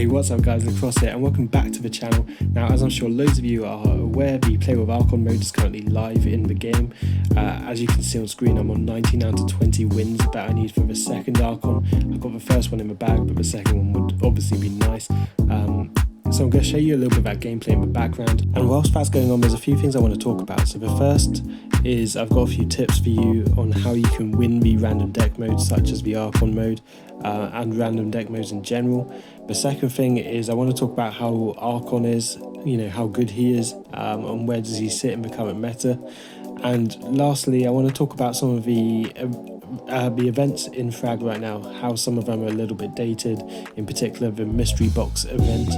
Hey, what's up guys, Lacrosse here and welcome back to the channel. Now, as I'm sure loads of you are aware, the Play with Ark-On mode is currently live in the game. As you can see on screen, I'm on 19 out of 20 wins that I need for the second Ark-On. I've got the first one in the bag, but the second one would obviously be nice. So I'm going to show you a little bit about gameplay in the background. And whilst that's going on, there's a few things I want to talk about. So the first is I've got a few tips for you on how you can win the random deck modes, such as the Ark-On mode and random deck modes in general. The second thing is I want to talk about how Ark-On is, how good he is, and where does he sit in the current meta. And lastly, I want to talk about some of the events in Frag right now, how some of them are a little bit dated, in particular the mystery box event,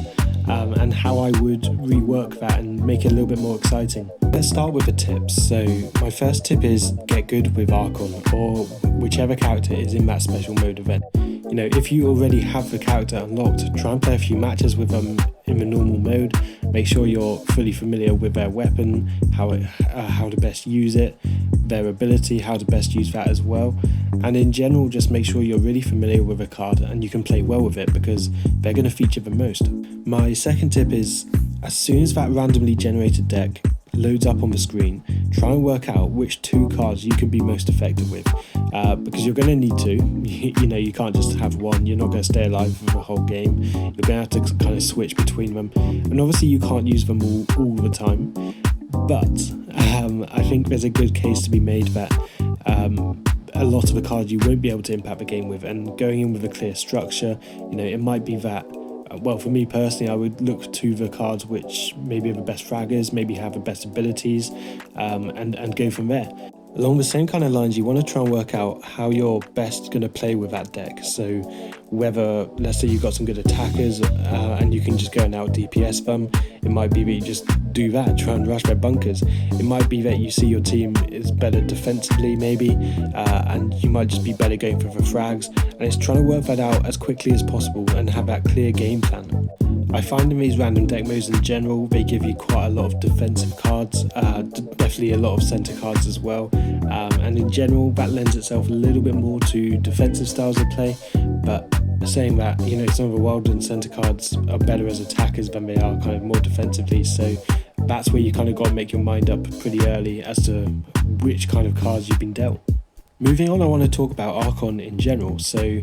and how I would rework that and make it a little bit more exciting. Let's start with the tips. So my first tip is get good with Ark-On or whichever character is in that special mode event. If you already have the character unlocked, try and play a few matches with them in the normal mode. Make sure you're fully familiar with their weapon, how to best use it, their ability, how to best use that as well. And in general, just make sure you're really familiar with a card and you can play well with it because they're going to feature the most. My second tip is, as soon as that randomly generated deck loads up on the screen, try and work out which two cards you can be most effective with, because you're going to need to. You can't just have one. You're not going to stay alive for the whole game. You're going to have to kind of switch between them, and obviously you can't use them all the time, but I think there's a good case to be made that a lot of the cards you won't be able to impact the game with, and going in with a clear structure, it might be that, well, for me personally, I would look to the cards which maybe are the best fraggers, maybe have the best abilities, and go from there. Along the same kind of lines, you want to try and work out how you're best going to play with that deck. So whether, let's say you've got some good attackers and you can just go and out DPS them, it might be that you just do that, try and rush their bunkers. It might be that you see your team is better defensively maybe, and you might just be better going for the frags, and it's trying to work that out as quickly as possible and have that clear game plan. I find in these random deck modes in general, they give you quite a lot of defensive cards, definitely a lot of center cards as well, and in general that lends itself a little bit more to defensive styles of play. But saying that, some of the wild and center cards are better as attackers than they are kind of more defensively, so that's where you kind of got to make your mind up pretty early as to which kind of cards you've been dealt. Moving on, I want to talk about Ark-On in general. So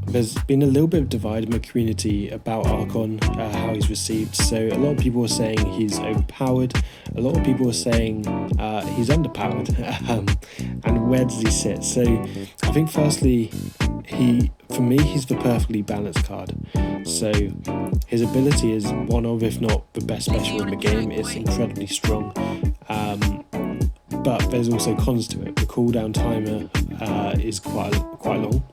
there's been a little bit of divide in the community about Ark-On, how he's received. So a lot of people are saying he's overpowered, a lot of people are saying he's underpowered, and where does he sit? So I think firstly, for me, he's the perfectly balanced card. So his ability is one of, if not the best special in the game. It's incredibly strong. But there's also cons to it. The cooldown timer is quite long.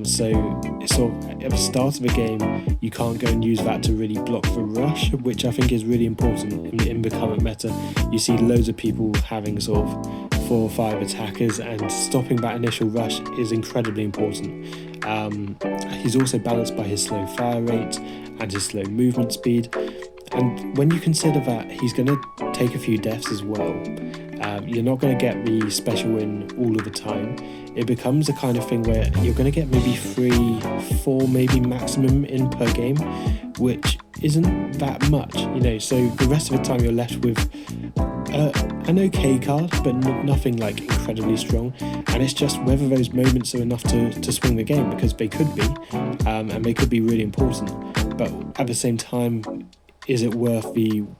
So it's sort of, at the start of the game, you can't go and use that to really block the rush, which I think is really important in the current meta. You see loads of people having sort of 4 or 5 attackers, and stopping that initial rush is incredibly important. He's also balanced by his slow fire rate and his slow movement speed. And when you consider that he's going to take a few deaths as well, you're not going to get the special win all of the time. It becomes a kind of thing where you're going to get maybe 3, 4 maybe maximum in per game, which isn't that much, so the rest of the time you're left with an okay card, but nothing like incredibly strong. And it's just whether those moments are enough to swing the game, because they could be, and they could be really important. But at the same time, is it worth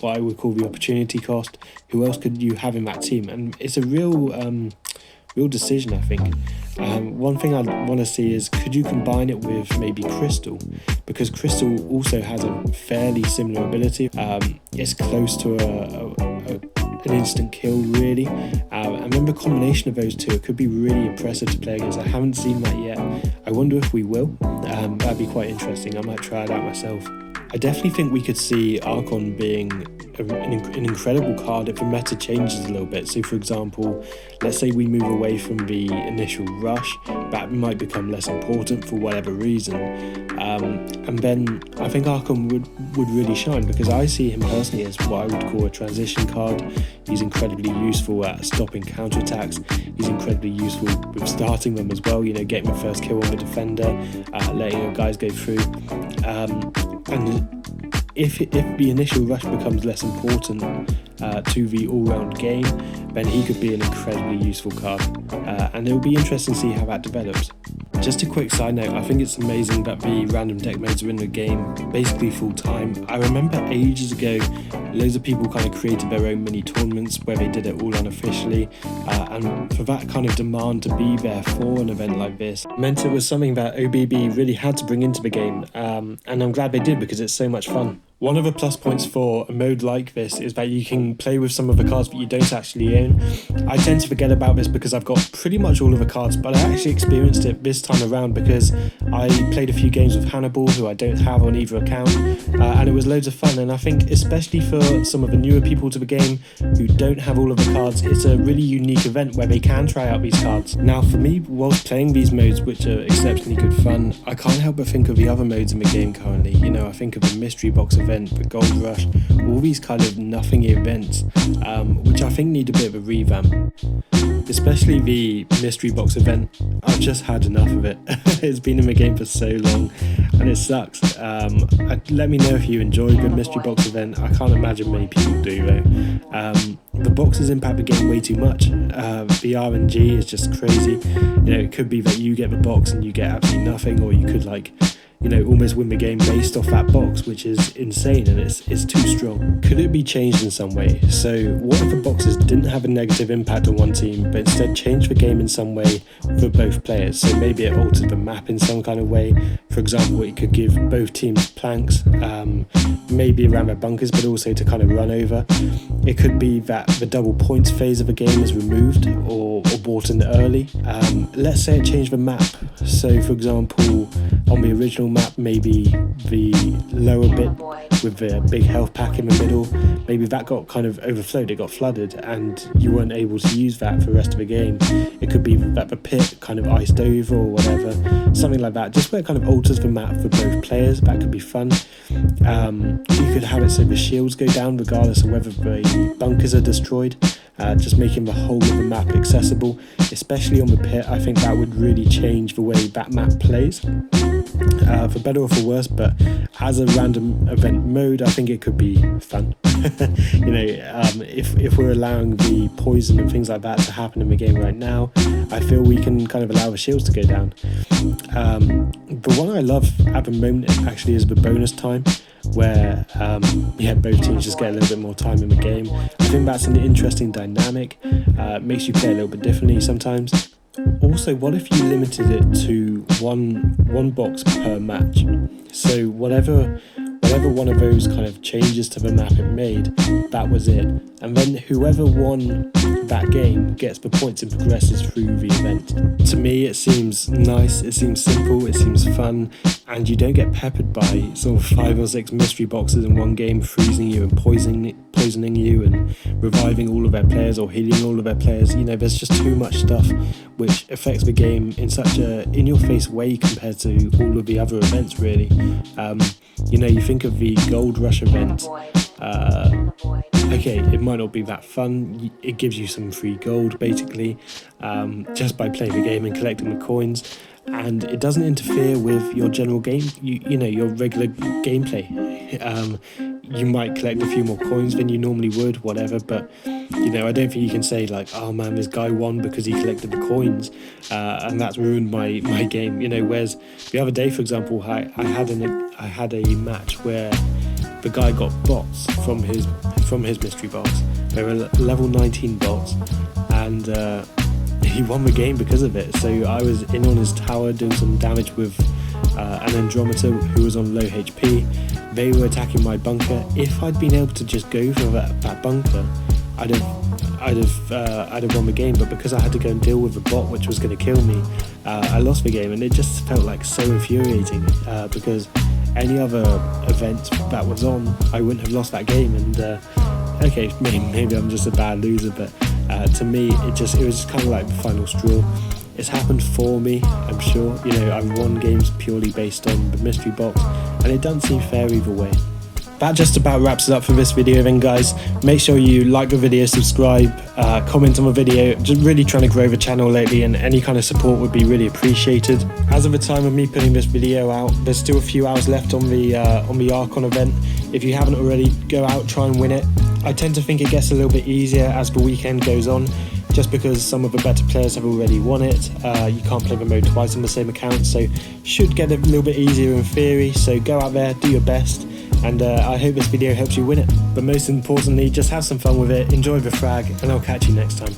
what I would call the opportunity cost? Who else could you have in that team? And it's a real decision, I think. One thing I'd want to see is, could you combine it with maybe Crystal? Because Crystal also has a fairly similar ability. It's close to an instant kill, really. And then the combination of those two, it could be really impressive to play against. I haven't seen that yet. I wonder if we will. That'd be quite interesting. I might try it out myself. I definitely think we could see Ark-On being an incredible card if the meta changes a little bit. So for example, let's say we move away from the initial rush, that might become less important for whatever reason, and then I think Ark-On would really shine, because I see him personally as what I would call a transition card. He's incredibly useful at stopping counterattacks. He's incredibly useful with starting them as well, getting the first kill on the defender, letting your guys go through. And if the initial rush becomes less important to the all-round game, then he could be an incredibly useful card, and it'll be interesting to see how that develops. Just a quick side note, I think it's amazing that the random deck modes are in the game basically full time. I remember ages ago, loads of people kind of created their own mini tournaments where they did it all unofficially, and for that kind of demand to be there for an event like this meant it was something that OBB really had to bring into the game, and I'm glad they did because it's so much fun. One of the plus points for a mode like this is that you can play with some of the cards that you don't actually own. I tend to forget about this because I've got pretty much all of the cards, but I actually experienced it this time around because I played a few games with Hannibal, who I don't have on either account, and it was loads of fun. And I think especially for some of the newer people to the game who don't have all of the cards, it's a really unique event where they can try out these cards. Now for me, whilst playing these modes, which are exceptionally good fun, I can't help but think of the other modes in the game currently. You know, I think of the Mystery Box event, the Gold Rush, all these kind of nothing events, which I think need a bit of a revamp. Especially the Mystery Box event, I've just had enough of it. It's been in the game for so long and it sucks. Let me know if you enjoyed the Mystery Box event. I can't imagine many people do though. The boxes impact the game way too much. The RNG is just crazy. You know, it could be that you get the box and you get absolutely nothing, or you could almost win the game based off that box, which is insane and it's too strong. Could it be changed in some way? So what if the boxes didn't have a negative impact on one team, but instead changed the game in some way for both players? So maybe it altered the map in some kind of way. For example, it could give both teams planks, maybe around their bunkers, but also to kind of run over. It could be that the double points phase of a game is removed or brought in early. Let's say it changed the map. So for example, on the original map, maybe the lower bit with the big health pack in the middle, maybe that got kind of overflowed, it got flooded, and you weren't able to use that for the rest of the game. It could be that the pit kind of iced over or whatever, something like that, just where it kind of alters the map for both players. That could be fun. You could have it so the shields go down regardless of whether the bunkers are destroyed, just making the whole of the map accessible, especially on the pit. I think that would really change the way that map plays, for better or for worse. But as a random event mode, I think it could be fun. If we're allowing the poison and things like that to happen in the game right now, I feel we can kind of allow the shields to go down. But what I love at the moment actually is the bonus time, where both teams just get a little bit more time in the game. I think that's an interesting dynamic. Makes you play a little bit differently sometimes. Also, what if you limited it to one box per match? So whatever one of those kind of changes to the map it made, that was it. And then whoever won that game gets the points and progresses through the event. To me, it seems nice, it seems simple, it seems fun, and you don't get peppered by sort of 5 or 6 mystery boxes in one game, freezing you and poisoning you and reviving all of their players or healing all of their players. You know, there's just too much stuff which affects the game in such a in-your-face way compared to all of the other events, really. You think of the Gold Rush event. Okay, it might not be that fun. It gives you some free gold, basically, just by playing the game and collecting the coins, and it doesn't interfere with your general game, your regular gameplay. You might collect a few more coins than you normally would, whatever, but I don't think you can say like, oh man, this guy won because he collected the coins, and that's ruined my game. Whereas the other day, for example, I had a match where the guy got bots from his mystery box. They were level 19 bots, and he won the game because of it. So I was in on his tower doing some damage with an Andromeda who was on low HP. They were attacking my bunker. If I'd been able to just go for that bunker, I'd have won the game. But because I had to go and deal with the bot, which was going to kill me, I lost the game, and it just felt like so infuriating, because any other event that was on, I wouldn't have lost that game. And okay, maybe I'm just a bad loser, but to me, it was just kind of like the final straw. It's happened for me, I'm sure. I've won games purely based on the mystery box, and it doesn't seem fair either way. That just about wraps it up for this video then, guys. Make sure you like the video, subscribe, comment on the video. Just really trying to grow the channel lately, and any kind of support would be really appreciated. As of the time of me putting this video out, there's still a few hours left on the Ark-On event. If you haven't already, go out, try and win it. I tend to think it gets a little bit easier as the weekend goes on, just because some of the better players have already won it. You can't play the mode twice on the same account, so should get a little bit easier in theory. So go out there, do your best, and I hope this video helps you win it. But most importantly, just have some fun with it, enjoy the frag, and I'll catch you next time.